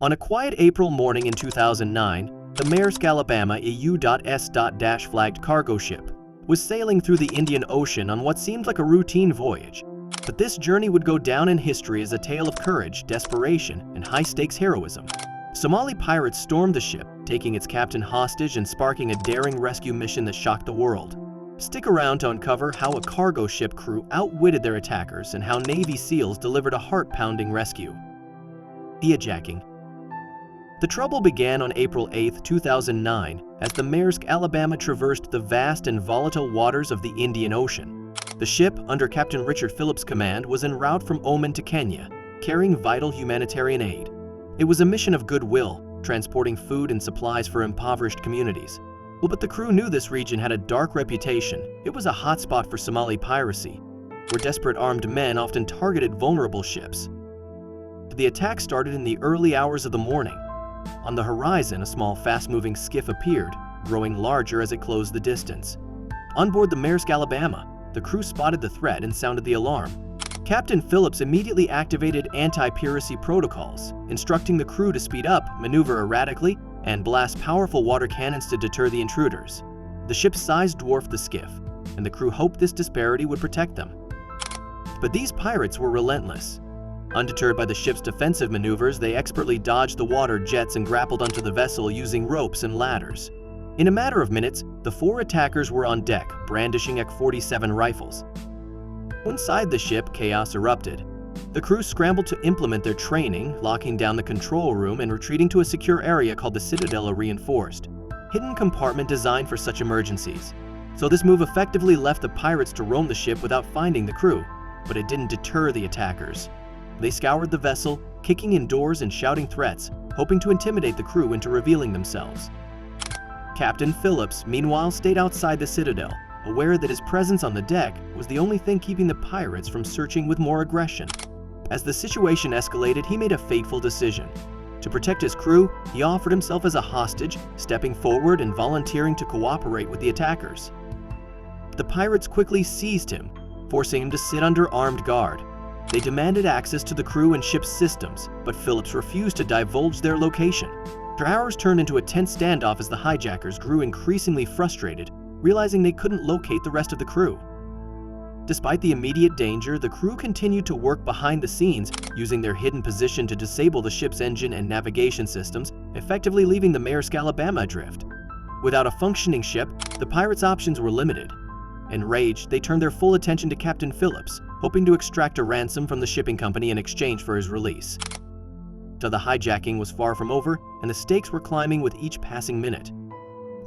On a quiet April morning in 2009, the Maersk Alabama, a U.S.-flagged cargo ship, was sailing through the Indian Ocean on what seemed like a routine voyage. But this journey would go down in history as a tale of courage, desperation, and high-stakes heroism. Somali pirates stormed the ship, taking its captain hostage and sparking a daring rescue mission that shocked the world. Stick around to uncover how a cargo ship crew outwitted their attackers and how Navy SEALs delivered a heart-pounding rescue. Hijacking. The trouble began on April 8, 2009, as the Maersk Alabama traversed the vast and volatile waters of the Indian Ocean. The ship, under Captain Richard Phillips' command, was en route from Oman to Kenya, carrying vital humanitarian aid. It was a mission of goodwill, transporting food and supplies for impoverished communities. But the crew knew this region had a dark reputation. It was a hotspot for Somali piracy, where desperate armed men often targeted vulnerable ships. The attack started in the early hours of the morning. On the horizon, a small, fast-moving skiff appeared, growing larger as it closed the distance. On board the Maersk Alabama, the crew spotted the threat and sounded the alarm. Captain Phillips immediately activated anti-piracy protocols, instructing the crew to speed up, maneuver erratically, and blast powerful water cannons to deter the intruders. The ship's size dwarfed the skiff, and the crew hoped this disparity would protect them. But these pirates were relentless. Undeterred by the ship's defensive maneuvers, they expertly dodged the water jets and grappled onto the vessel using ropes and ladders. In a matter of minutes, the 4 attackers were on deck, brandishing AK-47 rifles. Inside the ship, chaos erupted. The crew scrambled to implement their training, locking down the control room and retreating to a secure area called the Citadel, a reinforced, hidden compartment designed for such emergencies. So this move effectively left the pirates to roam the ship without finding the crew, but it didn't deter the attackers. They scoured the vessel, kicking in doors and shouting threats, hoping to intimidate the crew into revealing themselves. Captain Phillips, meanwhile, stayed outside the Citadel, aware that his presence on the deck was the only thing keeping the pirates from searching with more aggression. As the situation escalated, he made a fateful decision. To protect his crew, he offered himself as a hostage, stepping forward and volunteering to cooperate with the attackers. The pirates quickly seized him, forcing him to sit under armed guard. They demanded access to the crew and ship's systems, but Phillips refused to divulge their location. Their hours turned into a tense standoff as the hijackers grew increasingly frustrated, realizing they couldn't locate the rest of the crew. Despite the immediate danger, the crew continued to work behind the scenes, using their hidden position to disable the ship's engine and navigation systems, effectively leaving the Maersk Alabama adrift. Without a functioning ship, the pirates' options were limited. Enraged, they turned their full attention to Captain Phillips, hoping to extract a ransom from the shipping company in exchange for his release. So the hijacking was far from over, and the stakes were climbing with each passing minute.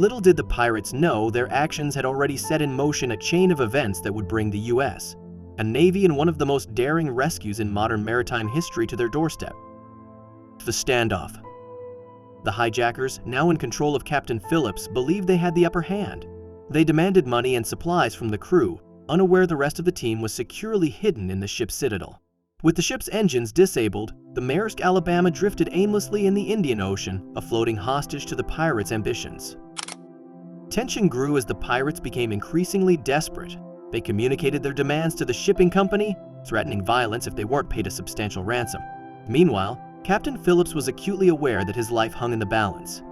Little did the pirates know their actions had already set in motion a chain of events that would bring the U.S., a Navy and one of the most daring rescues in modern maritime history, to their doorstep. The Standoff. The hijackers, now in control of Captain Phillips, believed they had the upper hand. They demanded money and supplies from the crew, unaware the rest of the team was securely hidden in the ship's citadel. With the ship's engines disabled, the Maersk Alabama drifted aimlessly in the Indian Ocean, a floating hostage to the pirates' ambitions. Tension grew as the pirates became increasingly desperate. They communicated their demands to the shipping company, threatening violence if they weren't paid a substantial ransom. Meanwhile, Captain Phillips was acutely aware that his life hung in the balance.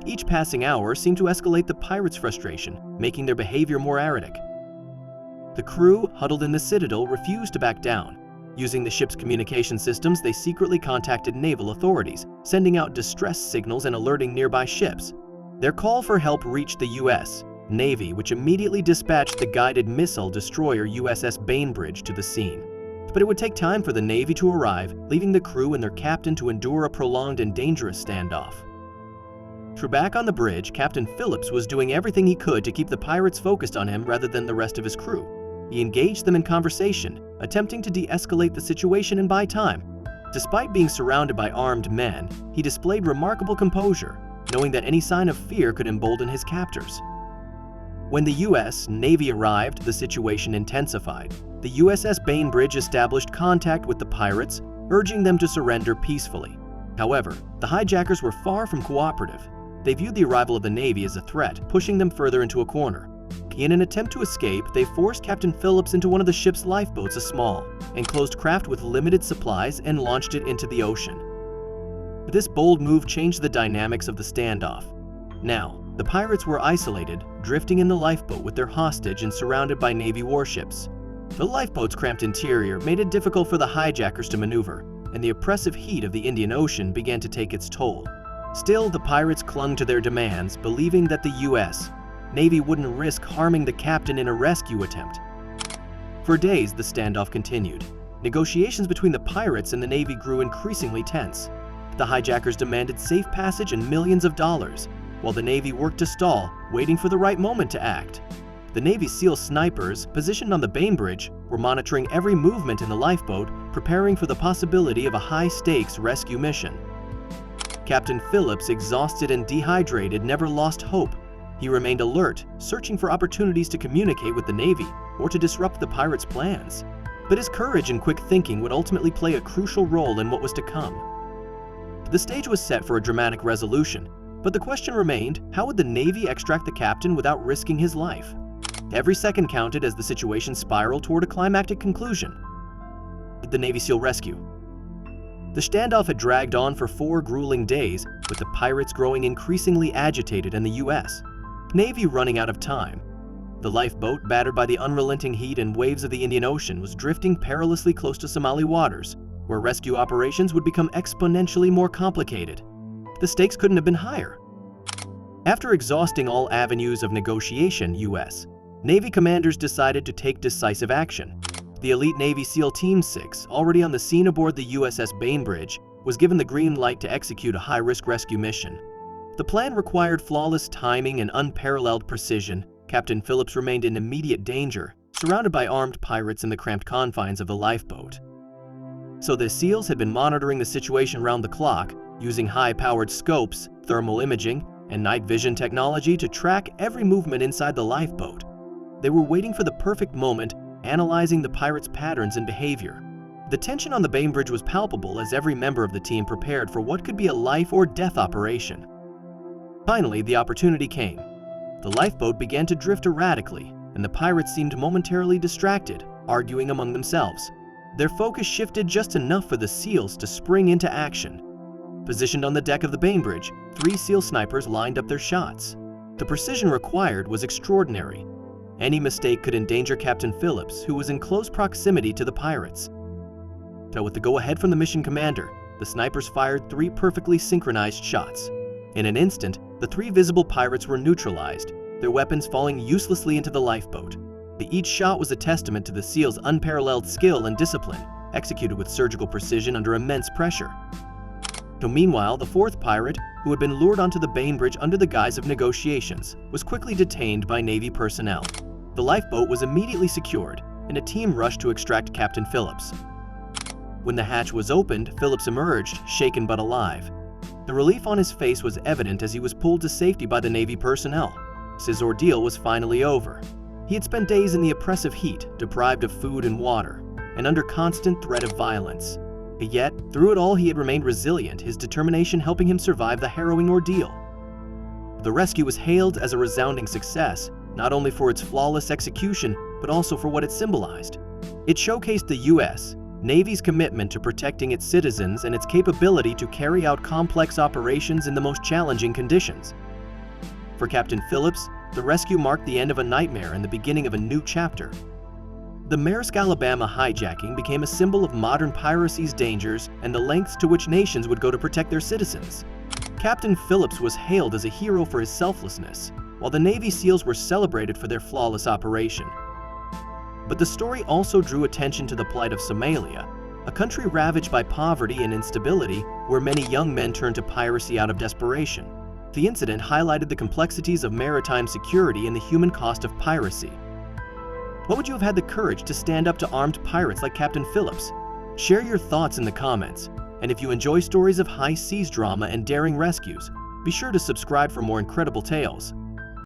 Each passing hour seemed to escalate the pirates' frustration, making their behavior more erratic. The crew, huddled in the Citadel, refused to back down. Using the ship's communication systems, they secretly contacted naval authorities, sending out distress signals and alerting nearby ships. Their call for help reached the U.S. Navy, which immediately dispatched the guided missile destroyer USS Bainbridge to the scene. But it would take time for the Navy to arrive, leaving the crew and their captain to endure a prolonged and dangerous standoff. Back on the bridge, Captain Phillips was doing everything he could to keep the pirates focused on him rather than the rest of his crew. He engaged them in conversation, attempting to de-escalate the situation and buy time. Despite being surrounded by armed men, he displayed remarkable composure, knowing that any sign of fear could embolden his captors. When the U.S. Navy arrived, the situation intensified. The USS Bainbridge established contact with the pirates, urging them to surrender peacefully. However, the hijackers were far from cooperative. They viewed the arrival of the Navy as a threat, pushing them further into a corner. In an attempt to escape, they forced Captain Phillips into one of the ship's lifeboats, a small, enclosed craft with limited supplies, and launched it into the ocean. This bold move changed the dynamics of the standoff. Now, the pirates were isolated, drifting in the lifeboat with their hostage and surrounded by Navy warships. The lifeboat's cramped interior made it difficult for the hijackers to maneuver, and the oppressive heat of the Indian Ocean began to take its toll. Still, the pirates clung to their demands, believing that the U.S. Navy wouldn't risk harming the captain in a rescue attempt. For days, the standoff continued. Negotiations between the pirates and the Navy grew increasingly tense. The hijackers demanded safe passage and millions of dollars, while the Navy worked to stall, waiting for the right moment to act. The Navy SEAL snipers, positioned on the Bainbridge, were monitoring every movement in the lifeboat, preparing for the possibility of a high-stakes rescue mission. Captain Phillips, exhausted and dehydrated, never lost hope. He remained alert, searching for opportunities to communicate with the Navy or to disrupt the pirates' plans. But his courage and quick thinking would ultimately play a crucial role in what was to come. The stage was set for a dramatic resolution, but the question remained, how would the Navy extract the captain without risking his life? Every second counted as the situation spiraled toward a climactic conclusion: the Navy SEAL rescue. The standoff had dragged on for 4 grueling days, with the pirates growing increasingly agitated and the U.S. Navy running out of time. The lifeboat, battered by the unrelenting heat and waves of the Indian Ocean, was drifting perilously close to Somali waters, where rescue operations would become exponentially more complicated. The stakes couldn't have been higher. After exhausting all avenues of negotiation, U.S. Navy commanders decided to take decisive action. The elite Navy SEAL Team 6, already on the scene aboard the USS Bainbridge, was given the green light to execute a high-risk rescue mission. The plan required flawless timing and unparalleled precision. Captain Phillips remained in immediate danger, surrounded by armed pirates in the cramped confines of the lifeboat. So the SEALs had been monitoring the situation round the clock, using high-powered scopes, thermal imaging, and night vision technology to track every movement inside the lifeboat. They were waiting for the perfect moment, analyzing the pirates' patterns and behavior. The tension on the Bainbridge was palpable as every member of the team prepared for what could be a life-or-death operation. Finally, the opportunity came. The lifeboat began to drift erratically, and the pirates seemed momentarily distracted, arguing among themselves. Their focus shifted just enough for the SEALs to spring into action. Positioned on the deck of the Bainbridge, 3 SEAL snipers lined up their shots. The precision required was extraordinary. Any mistake could endanger Captain Phillips, who was in close proximity to the pirates. So with the go-ahead from the mission commander, the snipers fired 3 perfectly synchronized shots. In an instant, the 3 visible pirates were neutralized, their weapons falling uselessly into the lifeboat. Each shot was a testament to the SEALs' unparalleled skill and discipline, executed with surgical precision under immense pressure. So meanwhile, the 4th pirate, who had been lured onto the Bainbridge under the guise of negotiations, was quickly detained by Navy personnel. The lifeboat was immediately secured, and a team rushed to extract Captain Phillips. When the hatch was opened, Phillips emerged, shaken but alive. The relief on his face was evident as he was pulled to safety by the Navy personnel. His ordeal was finally over. He had spent days in the oppressive heat, deprived of food and water, and under constant threat of violence. Yet, through it all, he had remained resilient, his determination helping him survive the harrowing ordeal. The rescue was hailed as a resounding success, not only for its flawless execution, but also for what it symbolized. It showcased the U.S. Navy's commitment to protecting its citizens and its capability to carry out complex operations in the most challenging conditions. For Captain Phillips, the rescue marked the end of a nightmare and the beginning of a new chapter. The Maersk Alabama hijacking became a symbol of modern piracy's dangers and the lengths to which nations would go to protect their citizens. Captain Phillips was hailed as a hero for his selflessness, while the Navy SEALs were celebrated for their flawless operation. But the story also drew attention to the plight of Somalia, a country ravaged by poverty and instability where many young men turned to piracy out of desperation. The incident highlighted the complexities of maritime security and the human cost of piracy. What would you have had the courage to stand up to armed pirates like Captain Phillips? Share your thoughts in the comments, and if you enjoy stories of high seas drama and daring rescues, be sure to subscribe for more incredible tales.